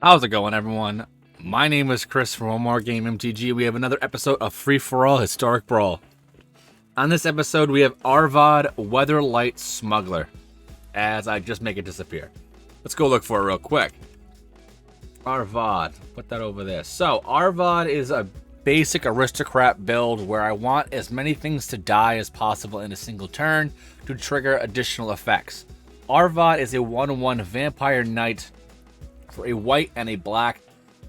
How's it going, everyone? My name is Chris from One More Game MTG. We have another episode of Free For All Historic Brawl. On this episode, we have Arvad, Weatherlight Smuggler, as I just make it disappear. Let's go look for it real quick. Arvad, put that over there. So, Arvad is a basic aristocrat build where I want as many things to die as possible in a single turn to trigger additional effects. Arvad is a 1/1 vampire knight for a white and a black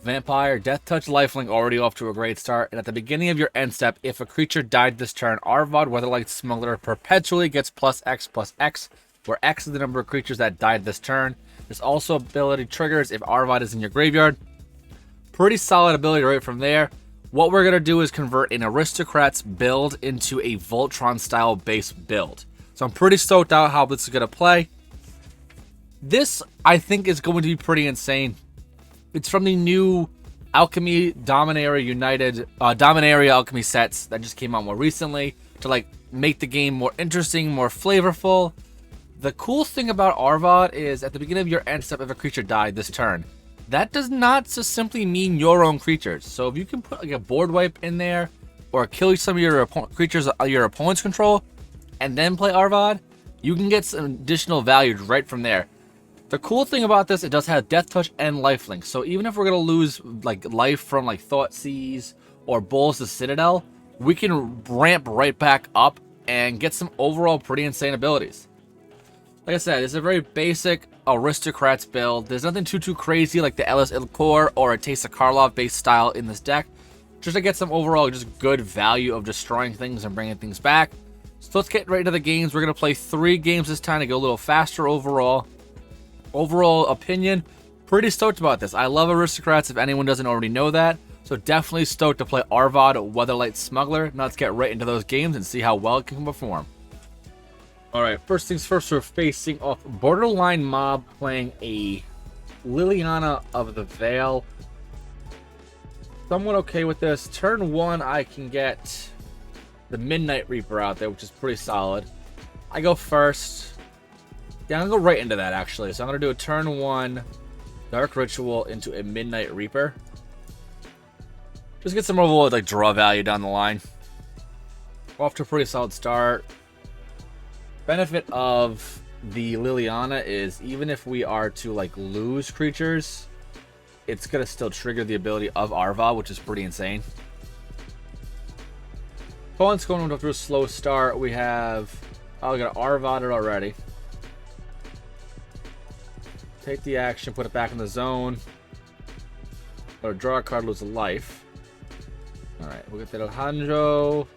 vampire. Death Touch Lifelink already off to a great start. And at the beginning of your end step, if a creature died this turn, Arvad Weatherlight Smuggler perpetually gets +X/+X, where X is the number of creatures that died this turn. There's also ability triggers if Arvad is in your graveyard. Pretty solid ability right from there. What we're going to do is convert an aristocrat's build into a voltron style base build. So I'm pretty stoked out how this is going to play. This, I think, is going to be pretty insane. It's from the new Alchemy Dominaria United, Dominaria Alchemy sets that just came out more recently to like make the game more interesting, more flavorful. The cool thing about Arvad is at the beginning of your end step, if a creature died this turn, that does not just simply mean your own creatures. So if you can put like a board wipe in there or kill some of your creatures your opponents control and then play Arvad, you can get some additional value right from there. The cool thing about this, it does have Death Touch and Lifelink. So even if we're going to lose like life from like Thoughtseize or Bulls the Citadel, we can ramp right back up and get some overall pretty insane abilities. Like I said, it's a very basic aristocrats build. There's nothing too crazy like the Ellis Ilkor or a Taste of Karlov based style in this deck. Just to get some overall just good value of destroying things and bringing things back. So let's get right into the games. We're going to play 3 games this time to go a little faster overall. Overall opinion, pretty stoked about this. I love aristocrats if anyone doesn't already know that. So definitely stoked to play Arvad Weatherlight Smuggler. Now let's get right into those games and see how well it can perform. Alright, first things first, we're facing off Borderline Mob playing a Liliana of the Veil. Somewhat okay with this. Turn 1, I can get the Midnight Reaper out there, which is pretty solid. I go first. Yeah, I'm going to go right into that, actually. So I'm going to do a turn 1 Dark Ritual into a Midnight Reaper. Just get some overall like draw value down the line. Off to a pretty solid start. Benefit of the Liliana is even if we are to like lose creatures, it's going to still trigger the ability of Arvad, which is pretty insane. Opponent's going through a slow start. We have... Oh, we got Arvad already. Take the action, put it back in the zone. Or draw a card, lose a life. Alright, we'll get that Alejandro.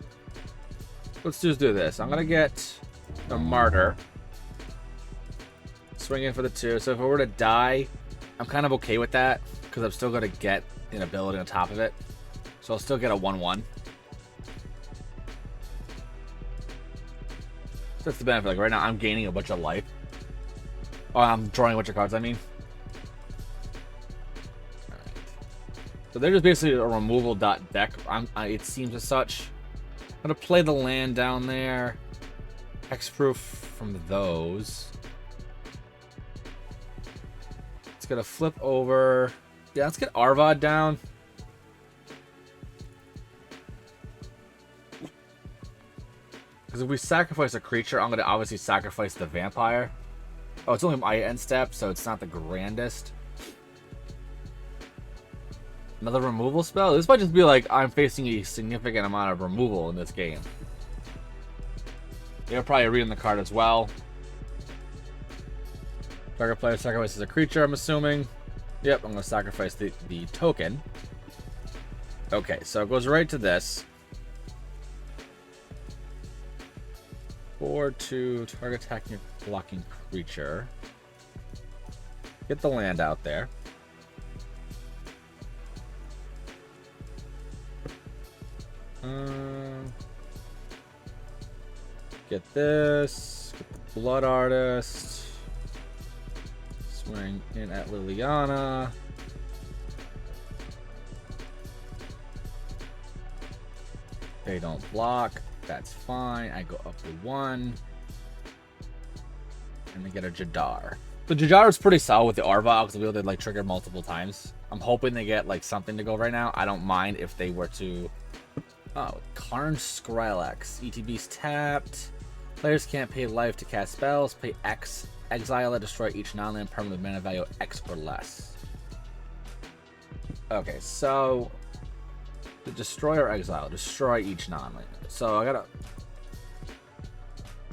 Let's just do this. I'm going to get a Martyr. Swing in for the 2. So if I were to die, I'm kind of okay with that. Because I'm still going to get an ability on top of it. So I'll still get a 1/1. That's the benefit. Like right now, I'm gaining a bunch of life. Oh, I'm drawing a bunch of cards, I mean. Alright. So they're just basically a removal deck, it seems as such. I'm going to play the land down there. Hexproof from those. It's going to flip over. Yeah, let's get Arvad down. Because if we sacrifice a creature, I'm going to obviously sacrifice the vampire. Oh, it's only my end step, so it's not the grandest. Another removal spell? This might just be like I'm facing a significant amount of removal in this game. You're probably reading the card as well. Target player sacrifices a creature, I'm assuming. Yep, I'm going to sacrifice the token. Okay, so it goes right to this. 4/2, target attacking your blocking creature. Get the land out there. Get this. Get the Blood Artist. Swing in at Liliana. They don't block. That's fine. I go up to 1. And I get a Jadar. The Jujara's pretty solid with the Arvad because they'll be able to like trigger multiple times. I'm hoping they get like something to go right now. I don't mind if they were to. Oh, Karn Skrillex. ETB's tapped. Players can't pay life to cast spells. Pay X. Exile it. Destroy each non-land permanent with mana value X or less. Okay, so to destroy or exile, destroy each non-land. So I gotta.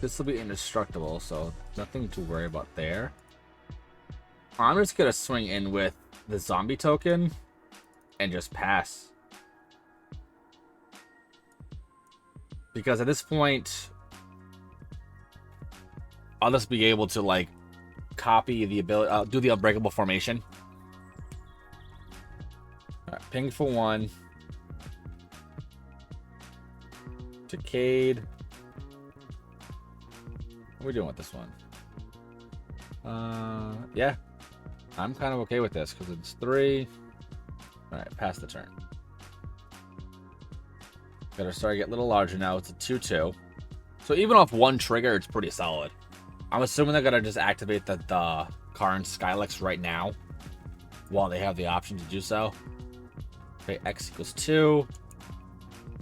This will be indestructible, so nothing to worry about there. I'm just gonna swing in with the zombie token and just pass. Because at this point, I'll just be able to like copy the ability, do the unbreakable formation. All right, ping for 1. Decade. What are we doing with this one? Yeah. I'm kind of okay with this because it's 3. All right, pass the turn. Gotta start to get a little larger now. It's a 2/2. So even off 1 trigger, it's pretty solid. I'm assuming they're gonna just activate the Karn Skrillex right now while they have the option to do so. Okay, X equals 2.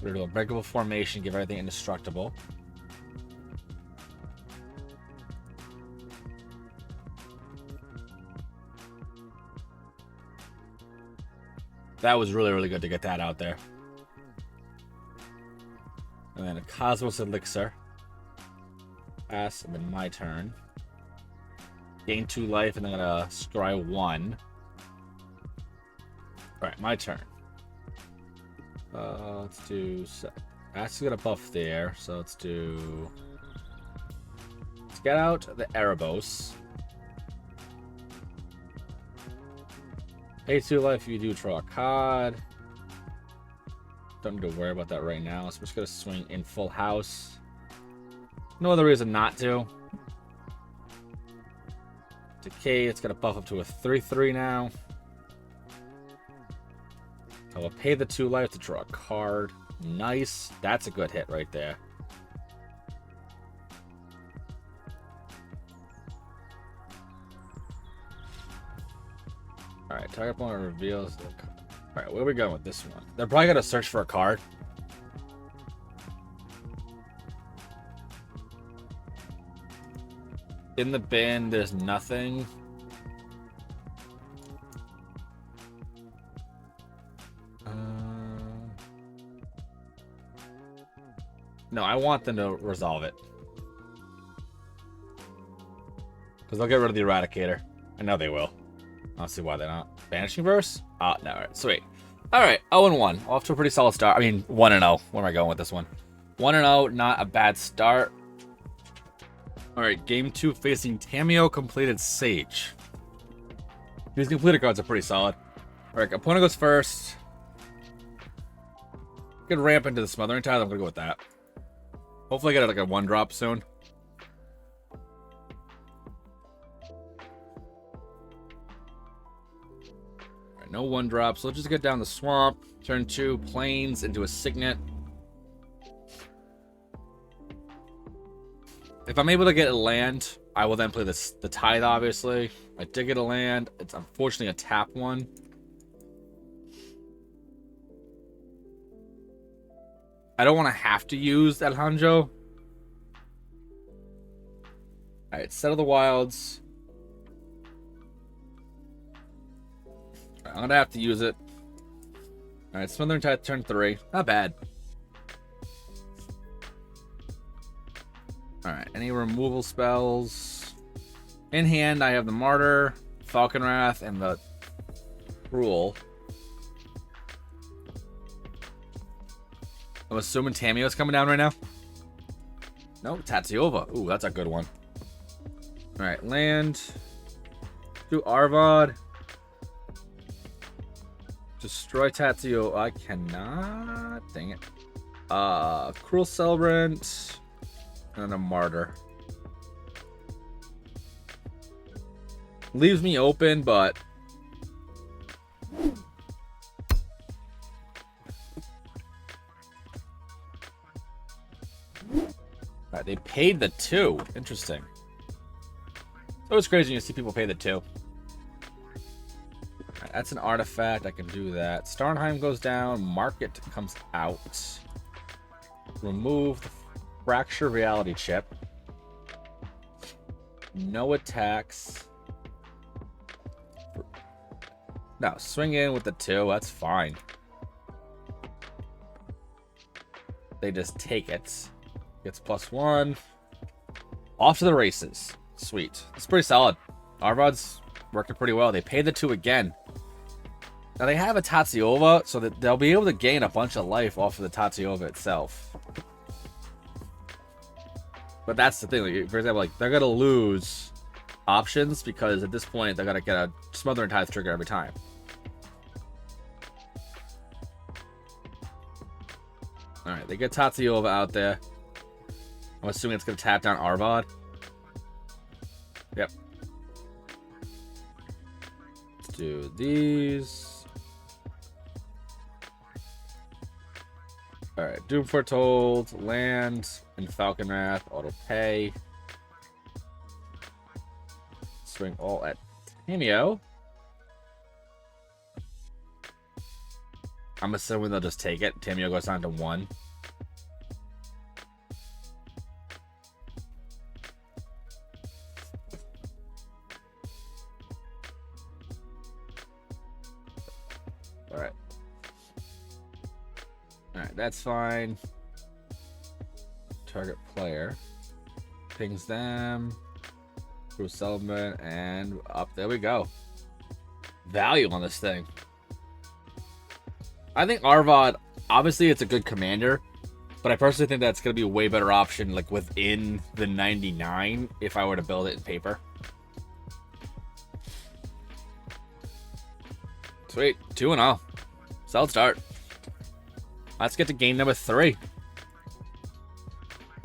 We're gonna do unbreakable formation, give everything indestructible. That was really, really good to get that out there. And then a Cosmos Elixir. Pass, and then my turn. Gain 2 life, and then I'm gonna scry 1. Alright, my turn. Let's do... Ask to get a buff there, so let's do... Let's get out the Erebos. Pay 2 life if you do draw a card. Don't need to worry about that right now. So I'm just going to swing in full house. No other reason not to. Decay, it's going to buff up to a 3/3 now. I will pay the 2 life to draw a card. Nice. That's a good hit right there. Alright, target opponent reveals the card. Alright, where are we going with this one? They're probably going to search for a card. In the bin, there's nothing. No, I want them to resolve it. Because they'll get rid of the Eradicator. I know they will. I don't see why they're not. Banishing Verse? Oh, no. All right, sweet. All right, 0-1. Off to a pretty solid start. I mean, 1-0. Where am I going with this one? 1-0, not a bad start. All right, game 2 facing Tamiyo Completed Sage. These completed cards are pretty solid. All right, opponent goes first. Could ramp into the Smothering Tithe. I'm going to go with that. Hopefully I get like a 1-drop soon. Alright, no 1-drops. So let's just get down the swamp. Turn 2 plains into a Signet. If I'm able to get a land, I will then play the Tithe, obviously. I did get a land. It's unfortunately a tap one. I don't want to have to use that Hanjo. Alright, Set of the Wilds. I'm going to have to use it. Alright, Smothering Tithe, turn 3. Not bad. Alright, any removal spells? In hand, I have the Martyr, Falcon Wrath, and the Cruel. I'm assuming Tamiyo's coming down right now. No, Tatsiova. Ooh, that's a good one. Alright, land. Do Arvad. Destroy Tatsio. I cannot. Dang it. Cruel Celebrant. And a Martyr. Leaves me open, but... Alright, they paid the 2. Interesting. It was crazy when you see people pay the 2. Right, that's an artifact. I can do that. Starnheim goes down. Market comes out. Remove the Fracture Reality Chip. No attacks. No, swing in with the 2. That's fine. They just take it. Gets +1. Off to the races. Sweet. It's pretty solid. Arvad's working pretty well. They pay the 2 again. Now they have a Tatsiova, so that they'll be able to gain a bunch of life off of the Tatsiova itself. But that's the thing. Like, for example, like they're gonna lose options because at this point they're gonna get a Smother and Tithe trigger every time. All right, they get Tatsiova out there. I'm assuming it's gonna tap down Arvad. Yep. Let's do these. All right, Doom Foretold, land, and Falcon Wrath, auto pay. Swing all at Tamio. I'm assuming they'll just take it. Tamio goes down to 1. Alright, that's fine. Target player. Pings them. Through settlement and up. There we go. Value on this thing. I think Arvad, obviously it's a good commander, but I personally think that's going to be a way better option like within the 99 if I were to build it in paper. Sweet. 2-0. Solid start. Let's get to game number 3.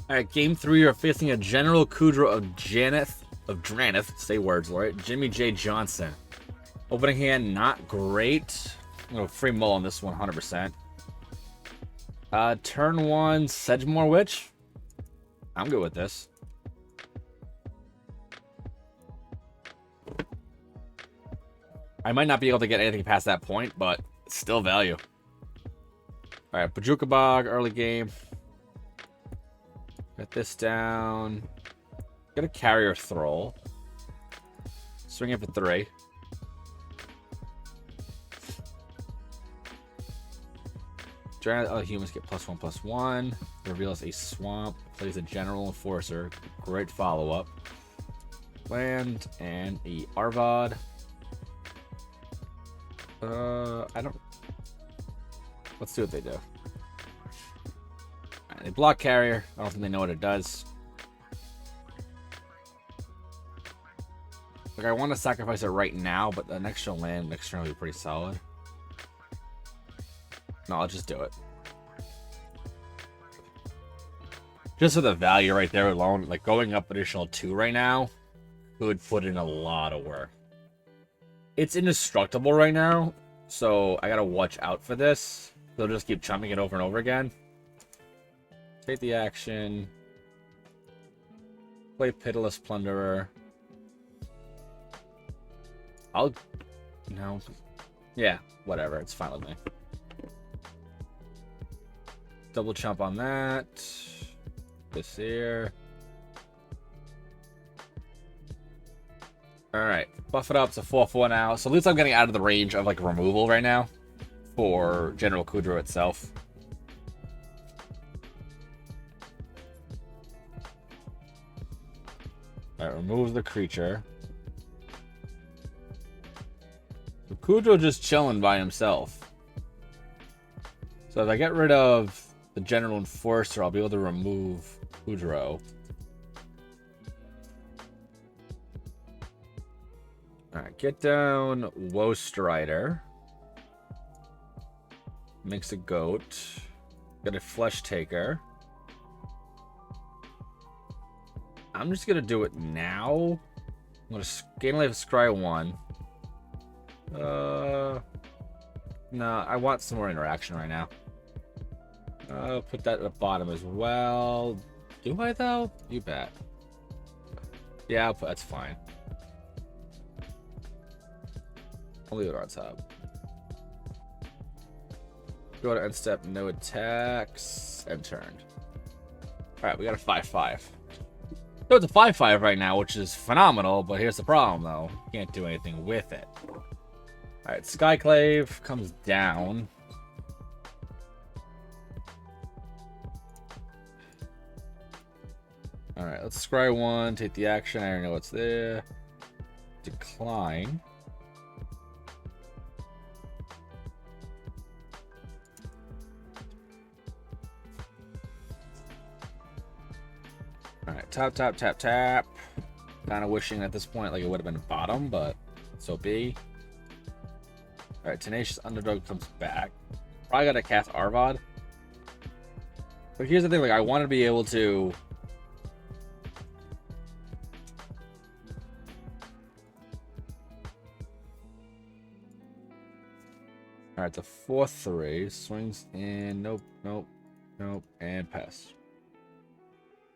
Alright, game 3, you're facing a General Kudra of Dranith. Say words, right? Jimmy J. Johnson. Opening hand, not great. I'm going to free mull on this one, 100%. Turn 1, Sedgemoor Witch. I'm good with this. I might not be able to get anything past that point, but it's still value. Alright, Bajuka Bog, early game. Get this down. Get a Carrier Thrall. Swing it for 3. Other humans get +1/+1. Reveals a swamp. Plays a General Enforcer. Great follow-up. Land and a Arvad. I don't... Let's see what they do. Right, they block Carrier. I don't think they know what it does. Like, I want to sacrifice it right now, but the next land next turn will be pretty solid. No, I'll just do it. Just for the value right there alone, like going up additional 2 right now could put in a lot of work. It's indestructible right now, so I gotta watch out for this. They'll just keep chumming it over and over again. Take the action. Play Pitiless Plunderer. No. Yeah, whatever. It's fine with me. Double chump on that. This here. Alright. Buff it up. It's a 4/4 now. So at least I'm getting out of the range of like removal right now for General Kudra itself. Alright, remove the creature. So Kudra just chilling by himself. So if I get rid of the General Enforcer, I'll be able to remove Kudro. Alright, get down Woe Strider. Makes a goat. Get a Flesh Taker. I'm just gonna do it now. I'm gonna gain life scry 1. No, I want some more interaction right now. Put that at the bottom as well. Do I though? You bet. Yeah, that's fine. I'll leave it on top. Go to end step, no attacks, end turn. Alright, we got a 5/5. So it's a 5/5 right now, which is phenomenal, but here's the problem, though. Can't do anything with it. Alright, Skyclave comes down. Alright, let's scry 1, take the action, I already know what's there. Decline. Alright, tap, tap, tap, tap. Kind of wishing at this point like it would have been bottom, but so be. Alright, Tenacious Underdog comes back. Probably gotta cast Arvad. But here's the thing, like I want to be able to... Alright, the 4/3 swings in. Nope, nope, nope, and pass.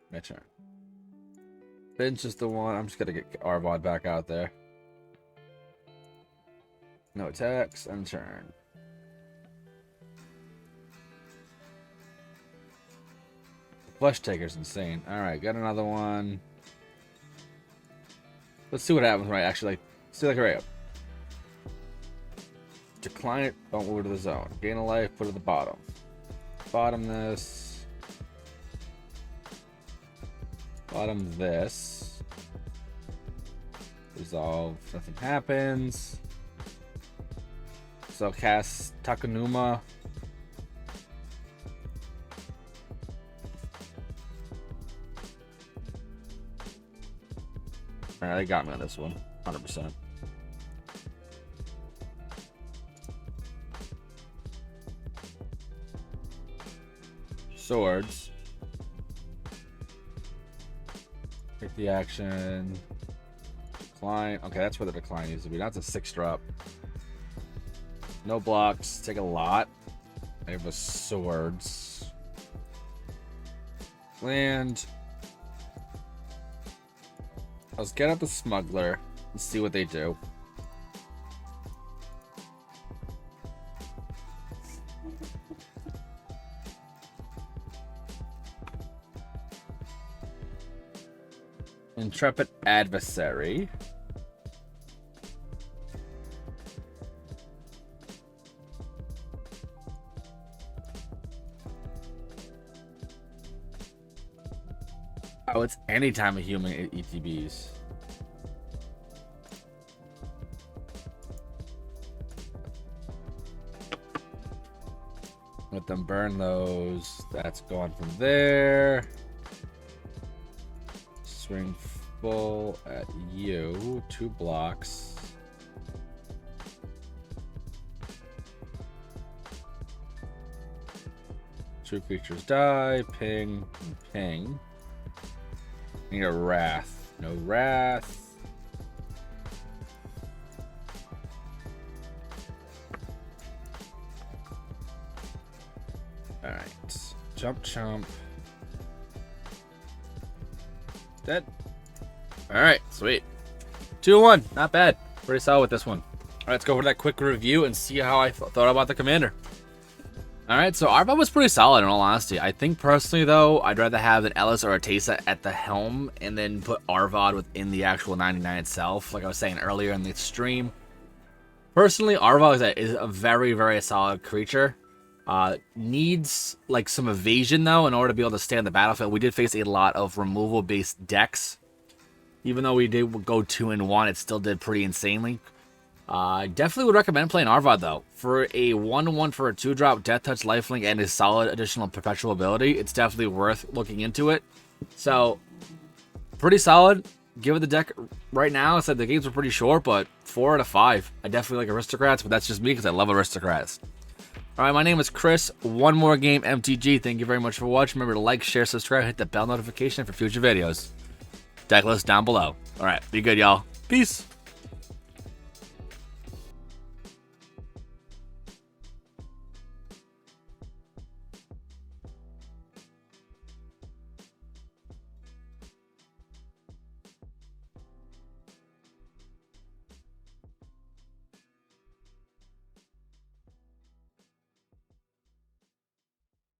My turn. Bench is the one. I'm just gonna get Arvad back out there. No attacks, and turn. Flesh Taker's insane. Alright, got another one. Let's see what happens when I actually see like right up. Decline it, don't move to the zone. Gain a life, put it at the bottom. Bottom this. Bottom this. Resolve, nothing happens. So cast Takanuma. Alright, they got me on this one. 100%. Swords. Take the action. Decline. Okay, that's where the decline needs to be. That's a 6-drop. No blocks. Take a lot. I have a swords. Land. Let's get out the smuggler and see what they do. Intrepid Adversary. Oh, it's anytime a human ETBs. Let them burn those. That's gone from there. Swing full at you. 2 blocks. Two creatures die. Ping. Ping. Need a Wrath. No Wrath. Alright. Jump, chump. Dead. Alright, sweet. 2-1. Not bad. Pretty solid with this one. Alright, let's go over that quick review and see how I thought about the commander. Alright, so Arvad was pretty solid in all honesty. I think personally, though, I'd rather have an Ellis or a Teysa at the helm and then put Arvad within the actual 99 itself, like I was saying earlier in the stream. Personally, Arvad is a very, very solid creature. Needs like some evasion, though, in order to be able to stay on the battlefield. We did face a lot of removal-based decks. Even though we did go 2-1, it still did pretty insanely. Definitely would recommend playing Arvad, though. For a 1-1 for a 2-drop, Death Touch, Lifelink, and his solid additional perpetual ability, it's definitely worth looking into it. So, pretty solid. Give it the deck right now. I said the games were pretty short, but 4 out of 5. I definitely like aristocrats, but that's just me because I love aristocrats. Alright, my name is Chris. One More Game MTG. Thank you very much for watching. Remember to like, share, subscribe, hit the bell notification for future videos. Deck list down below. Alright, be good, y'all. Peace.